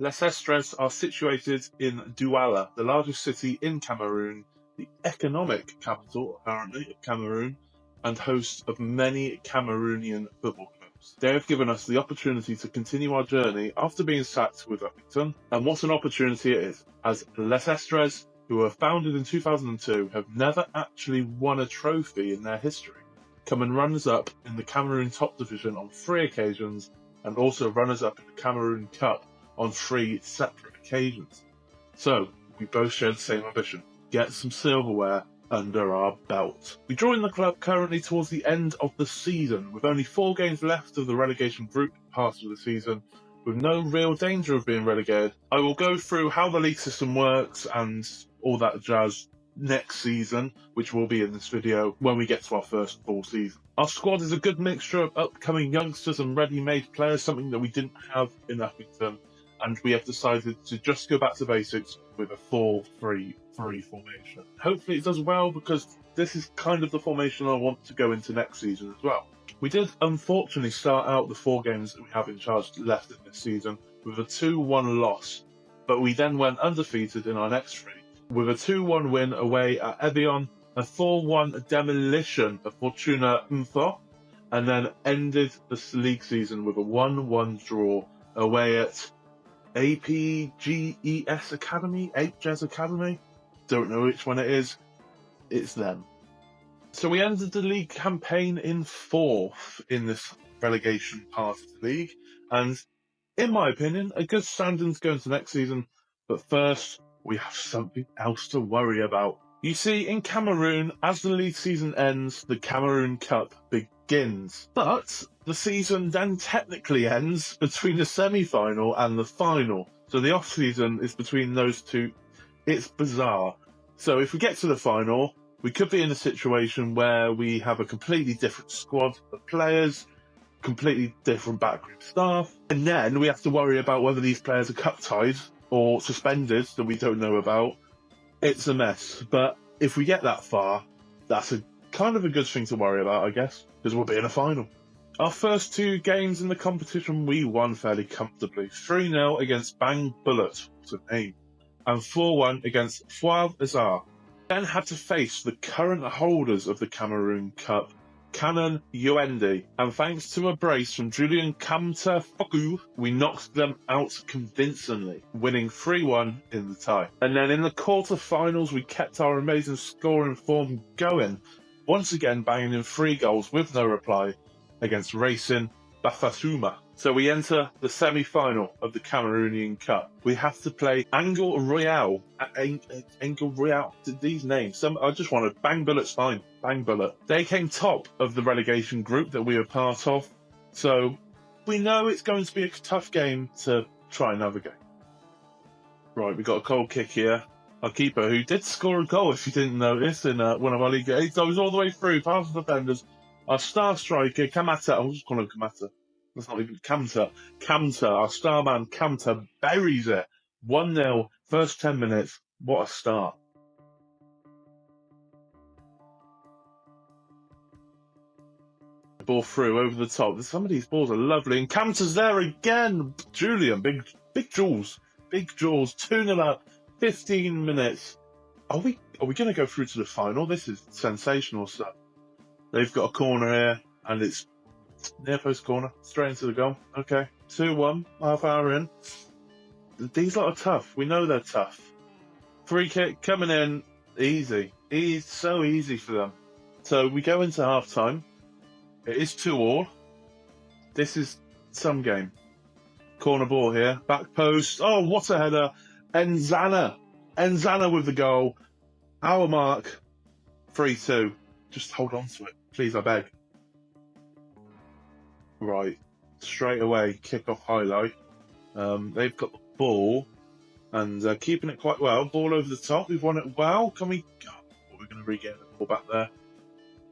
Les Estres are situated in Douala, the largest city in Cameroon, the economic capital, apparently, of Cameroon, and host of many Cameroonian football clubs. They have given us the opportunity to continue our journey after being sacked with Uppington, and what an opportunity it is, as Les Estres, who were founded in 2002, have never actually won a trophy in their history. Come and runners-up in the Cameroon top division on 3 occasions, and also runners-up in the Cameroon Cup on 3 separate occasions. So, we both share the same ambition: get some silverware under our belt. We join the club currently towards the end of the season, with only 4 games left of the relegation group part of the season, with no real danger of being relegated. I will go through how the league system works and all that jazz next season, which will be in this video when we get to our first full season. Our squad is a good mixture of upcoming youngsters and ready-made players, something that we didn't have in Uppington, and we have decided to just go back to basics with a 4-3-3 formation. Hopefully it does well, because this is kind of the formation I want to go into next season as well. We did unfortunately start out the 4 games that we have in charge left in this season with a 2-1 loss, but we then went undefeated in our next 3, with a 2-1 win away at Evian, a 4-1 demolition of Fortuna Mfo, and then ended the league season with a 1-1 draw away at APGES Academy? APGES Academy? Don't know which one it is. It's them. So we ended the league campaign in 4th in this relegation part of the league, and in my opinion, a good standing to go into next season. But first, we have something else to worry about. You see, in Cameroon, as the league season ends, the Cameroon Cup begins. But the season then technically ends between the semi-final and the final. So the off-season is between those 2. It's bizarre. So if we get to the final, we could be in a situation where we have a completely different squad of players, completely different backroom staff, and then we have to worry about whether these players are cup-tied or suspended that we don't know about. It's a mess, but if we get that far, that's a kind of a good thing to worry about, I guess, because we'll be in a final. Our first 2 games in the competition we won fairly comfortably. 3-0 against Bang Bullet, what a name, and 4-1 against Fouad Azar. Then had to face the current holders of the Cameroon Cup, Canon Uendi, and thanks to a brace from Julian Kamta Foku, we knocked them out convincingly, winning 3-1 in the tie. And then in the quarter-finals, we kept our amazing scoring form going, once again banging in 3 goals with no reply against Racing Bafasuma. So we enter the semi-final of the Cameroonian Cup. We have to play Angle Royale. Angle Royale. These names. I just want to. Bang Bullet's fine. Bang Bullet. They came top of the relegation group that we were part of. So we know it's going to be a tough game to try and navigate. Right, we got a goal kick here. Our keeper, who did score a goal, if you didn't notice, in one of our league games. So he's all the way through, past the defenders. Our star striker, Kamata. I'm just calling him Kamata. That's not even Kamta. Kamta, our star man Kamta, buries it. 1-0, first 10 minutes. What a start. Ball through over the top. Some of these balls are lovely. And Kamta's there again. Julian, big Jules. Big Jules, 2-0 up, 15 minutes. Are we going to go through to the final? This is sensational stuff. They've got a corner here, and it's near post corner, straight into the goal. Okay, 2-1, half hour in. These lot are tough. We know they're tough. Free kick coming in, easy. So easy for them. So we go into half time. It is 2-2. This is some game. Corner ball here, back post. Oh, what a header. Enzana with the goal. Our mark, 3-2. Just hold on to it, please, I beg. Right, straight away, kick-off highlight. They've got the ball and keeping it quite well. Ball over the top, we've won it well. Can we... Oh, we're going to regain the ball back there.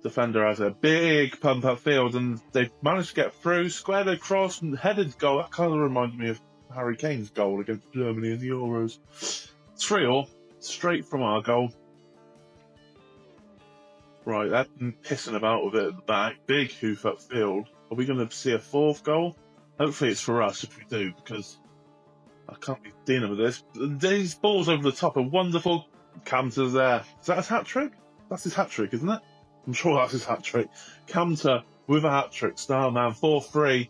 Defender has a big pump upfield and they've managed to get through, squared across and headed goal. That kind of reminds me of Harry Kane's goal against Germany in the Euros. 3-3, straight from our goal. Right, they're pissing about with it at the back. Big hoof upfield. Are we going to see a 4th goal? Hopefully it's for us if we do, because I can't be dealing with this. These balls over the top are wonderful. Camter's there. Is that his hat-trick? That's his hat-trick, isn't it? I'm sure that's his hat-trick. Camter with a hat-trick. Starman 4-3.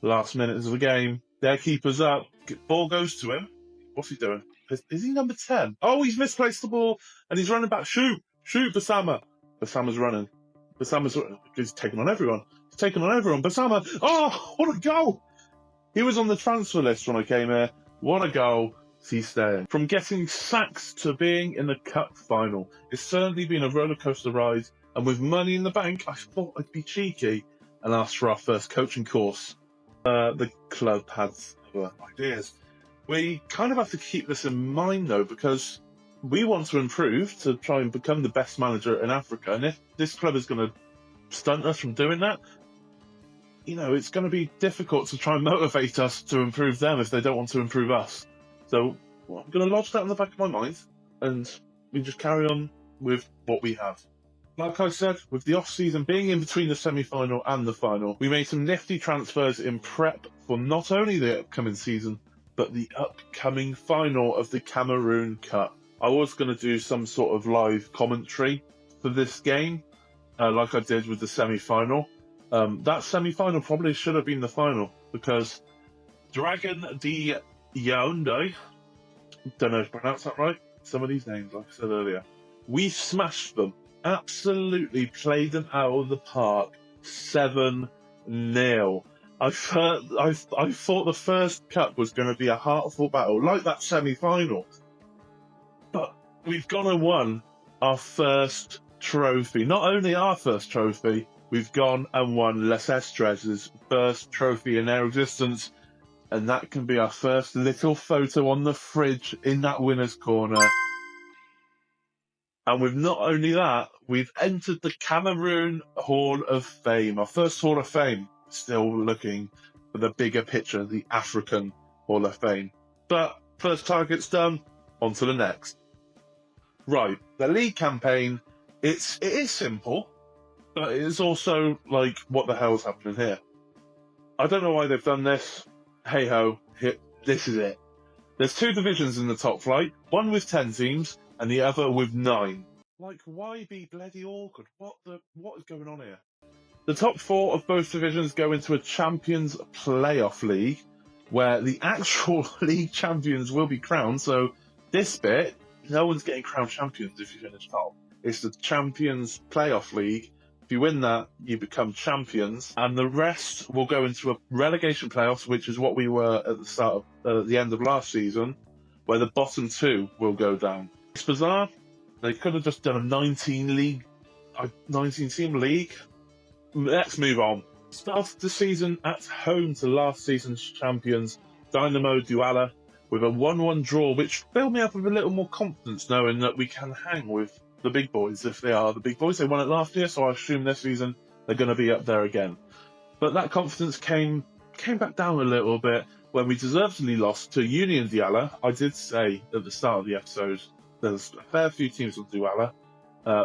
Last minutes of the game. Their keeper's up. Ball goes to him. What's he doing? Is he number 10? Oh, he's misplaced the ball and he's running back. Shoot! Shoot, Basama! Basama's running. He's taking on everyone. He's taking on everyone. Basama! Oh, what a goal! He was on the transfer list when I came here. What a goal. He's staying. From getting sacked to being in the cup final. It's certainly been a rollercoaster ride. And with money in the bank, I thought I'd be cheeky and ask for our first coaching course. The club had other ideas. We kind of have to keep this in mind, though, because we want to improve to try and become the best manager in Africa. And if this club is going to stunt us from doing that, you know, it's going to be difficult to try and motivate us to improve them if they don't want to improve us. So I'm going to lodge that in the back of my mind, and we just carry on with what we have. Like I said, with the off-season being in between the semi-final and the final, we made some nifty transfers in prep for not only the upcoming season, but the upcoming final of the Cameroon Cup. I was going to do some sort of live commentary for this game, like I did with the semi-final. That semi-final probably should have been the final, because Dragon de Yaoundé, don't know if I pronounced that right, some of these names, like I said earlier, we smashed them. Absolutely played them out of the park, 7-0. I thought the first cup was going to be a heartful battle, like that semi-final. But we've gone and won our first trophy. Not only our first trophy, we've gone and won Les Estreses' first trophy in their existence. And that can be our first little photo on the fridge in that winner's corner. And with not only that, we've entered the Cameroon Hall of Fame, our first Hall of Fame. Still looking for the bigger picture, the African Hall of Fame. But first target's done, on to the next. Right, the league campaign, it is simple, but it is also like, what the hell's happening here? I don't know why they've done this. Hey ho, this is it. There's 2 divisions in the top flight, one with 10 teams, and the other with 9. Like, why be bloody awkward? What is going on here? The top 4 of both divisions go into a Champions Playoff League, where the actual league champions will be crowned. So this bit, no one's getting crowned champions if you finish top. It's the Champions Playoff League. If you win that, you become champions, and the rest will go into a relegation playoffs, which is what we were at the start of the end of last season, where the bottom 2 will go down. It's bizarre. They could have just done a 19-team league. Let's move on. Started the season at home to last season's champions, Dynamo Douala, with a 1-1 draw, which filled me up with a little more confidence, knowing that we can hang with the big boys if they are the big boys. They won it last year, so I assume this season they're going to be up there again. But that confidence came back down a little bit when we deservedly lost to Union Douala. I did say at the start of the episode, there's a fair few teams on Douala.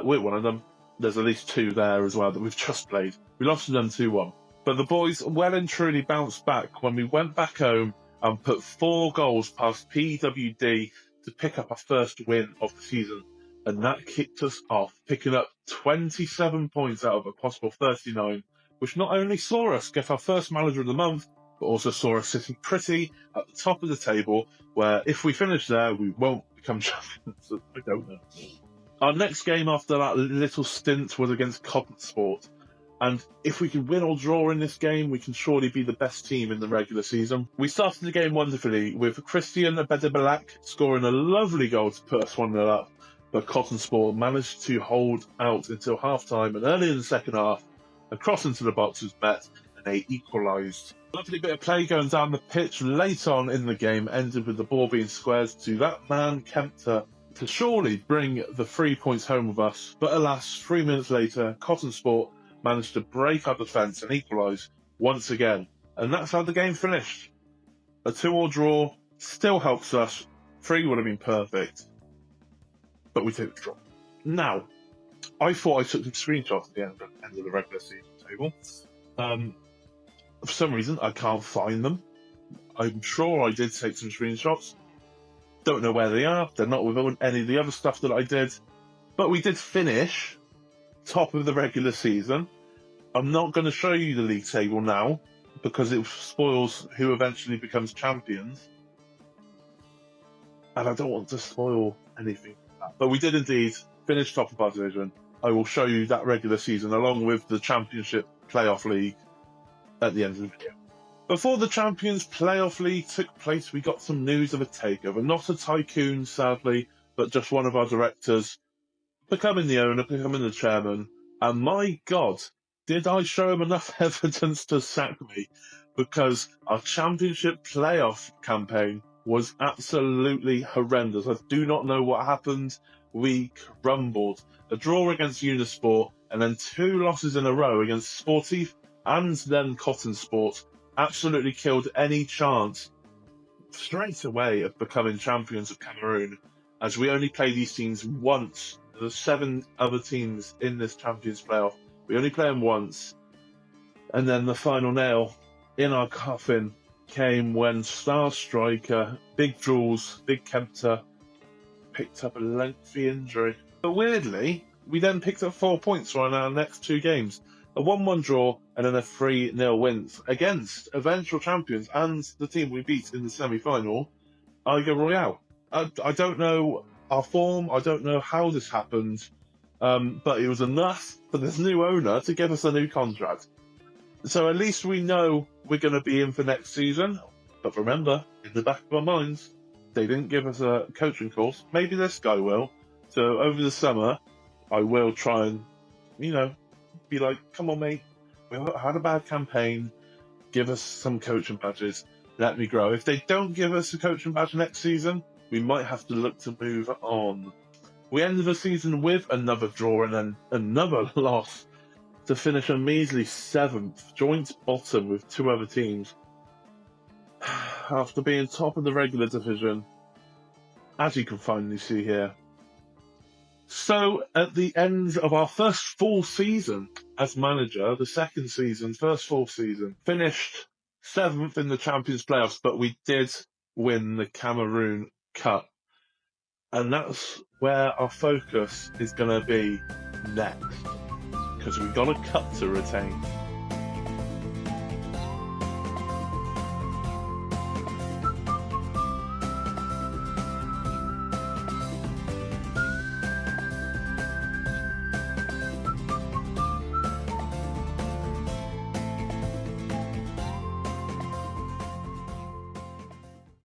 We're one of them. There's at least 2 there as well that we've just played. We lost to them 2-1. But the boys well and truly bounced back when we went back home and put 4 goals past PWD to pick up our first win of the season. And that kicked us off, picking up 27 points out of a possible 39, which not only saw us get our first manager of the month, but also saw us sitting pretty at the top of the table, where if we finish there, we won't become champions. I don't know. Our next game after that little stint was against Cotton Sport. And if we can win or draw in this game, we can surely be the best team in the regular season. We started the game wonderfully, with Christian Bedebalak scoring a lovely goal to put us 1-0 up. But Cotton Sport managed to hold out until half-time, and early in the second half, a cross into the box was met, and they equalised. Lovely bit of play going down the pitch late on in the game, ended with the ball being squared to that man, Kempter, to surely bring the 3 points home with us. But alas, 3 minutes later, Cotton Sport managed to break our defence and equalise once again. And that's how the game finished. A 2-2 draw still helps us. 3 would have been perfect. But we took the draw. Now, I thought I took some screenshots at the end of the regular season table. For some reason, I can't find them. I'm sure I did take some screenshots. Don't know where they are. They're not with any of the other stuff that I did. But we did finish top of the regular season. I'm not going to show you the league table now because it spoils who eventually becomes champions. And I don't want to spoil anything. But we did indeed finish top of our division. I will show you that regular season along with the Championship Playoff League at the end of the video. Before the Champions Playoff League took place, we got some news of a takeover. Not a tycoon, sadly, but just one of our directors becoming the owner, becoming the chairman. And my God, did I show him enough evidence to sack me? Because our Championship Playoff campaign was absolutely horrendous. I do not know what happened. We crumbled. A draw against Unisport and then 2 losses in a row against Sportif and then Cotton Sport absolutely killed any chance straight away of becoming champions of Cameroon, as we only play these teams once. There's 7 other teams in this Champions playoff. We only play them once. And then the final nail in our coffin came when star striker Big Jules, Big Kempter, picked up a lengthy injury. But weirdly, we then picked up 4 points on our next 2 games. A 1-1 draw and then a 3-0 win against eventual champions and the team we beat in the semi-final, Aiga Royale. I don't know our form, I don't know how this happened, but it was enough for this new owner to give us a new contract. So at least we know we're going to be in for next season. But remember, in the back of our minds, they didn't give us a coaching course. Maybe this guy will. So over the summer, I will try and, be like, come on, mate, we had a bad campaign, give us some coaching badges, let me grow. If they don't give us a coaching badge next season, we might have to look to move on. We ended the season with another draw and then another loss to finish a measly 7th, joint bottom with 2 other teams. After being top of the regular division, as you can finally see here. So, at the end of our first full season as manager, the second season, first full season, finished 7th in the Champions playoffs, but we did win the Cameroon Cup. And that's where our focus is going to be next, because we've got a cup to retain.